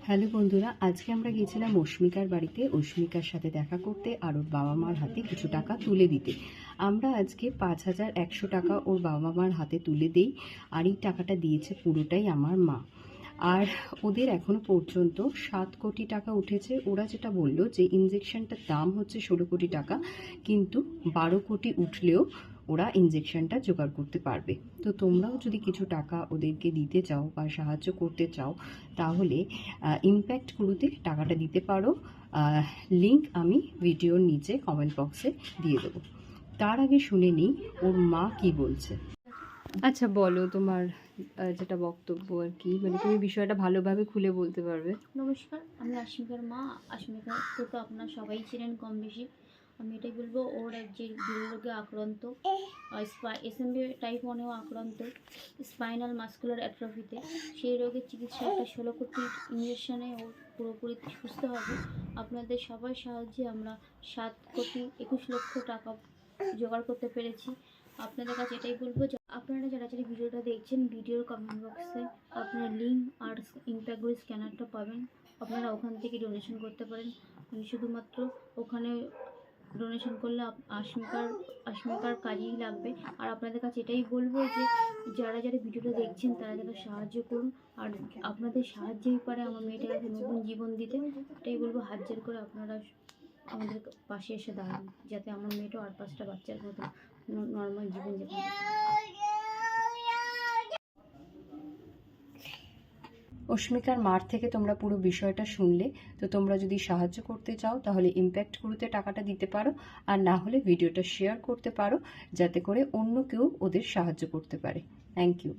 Hello বন্ধুরা, আজকে আমরা গিয়েছিলাম অস্মিকার বাড়িতে অস্মিকার সাথে দেখা করতে আর ওর বাবা মার হাতে কিছু টাকা তুলে দিতে। আমরা আজকে ৫,১০০ টাকা ওর বাবা মার হাতে তুলে দেই, আর এই টাকাটা দিয়েছে পুরোটাই আমার মা। আর ওদের এখনো পর্যন্ত ৭ কোটি টাকা উঠেছে। ওরা যেটা বললো যে ইনজেকশনটার দাম হচ্ছে ১৬ কোটি টাকা, কিন্তু ১২ কোটি উঠলেও ওরা ইনজেকশনটা জোগাড় করতে পারবে। তো তোমরাও যদি কিছু টাকা ওদেরকে দিতে চাও বা সাহায্য করতে চাও, তাহলে ইম্প্যাক্ট গ্রুপে টাকাটা দিতে পারো। লিঙ্ক আমি ভিডিওর নিচে কমেন্ট বক্সে দিয়ে দেবো। তার আগে শুনে নিই ওর মা কি বলছে। আচ্ছা বলো তোমার যেটা বক্তব্য আর কি, মানে তুমি বিষয়টা ভালোভাবে খুলে বলতে পারবে। নমস্কার, আমি আশমিকার মা। আশমিকা তো আপনারা সবাই ছিলেন কম বেশি। আমি এটাই বলবো, ওর যে রোগে আক্রান্ত, এসএমবি টাইপ 1-এও আক্রান্ত, স্পাইনাল মাস্কুলার অ্যাট্রফিতে। সেই রোগের চিকিৎসা একটা 16 কোটি ইঞ্জেকশনে ও পুরোপুরি সুস্থ হবে। আপনাদের সবার সাহায্যে আমরা 7 কোটি 21 লক্ষ টাকা জোগাড় করতে পেরেছি। আপনাদের কাছে এটাই বলবো যে আপনারা যারা যারা ভিডিওটা দেখছেন, ভিডিওর কমেন্ট বক্সে আপনারা লিঙ্ক আর ইম্প্যাক্ট স্ক্যানারটা পাবেন। আপনারা ওখান থেকে ডোনেশন করতে পারেন। শুধুমাত্র ওখানে ডোনেশন করলে আশমিকার কাজেই লাগবে। আর আপনাদের কাছে এটাই বলবো যে যারা যারা ভিডিওটা দেখছেন তারা যারা সাহায্য করুন। আর আপনাদের সাহায্যেই পারে আমার মেয়েটাকে নতুন জীবন দিতে। এটাই বলবো, হাত জোর করে আপনারা আমাদের পাশে এসে দাঁড়ান, যাতে আমার মেয়েটাও আর 5টা বাচ্চার মতো নর্মাল জীবন যাপন করতে পারে। অস্মিকার মার থেকে তোমরা পুরো বিষয়টা শুনলে। তো তোমরা যদি সাহায্য করতে চাও তাহলে ইম্প্যাক্ট গ্রুপে টাকাটা দিতে পারো, আর না হলে ভিডিওটা শেয়ার করতে পারো, যাতে করে অন্য কেউ ওদের সাহায্য করতে পারে। Thank you.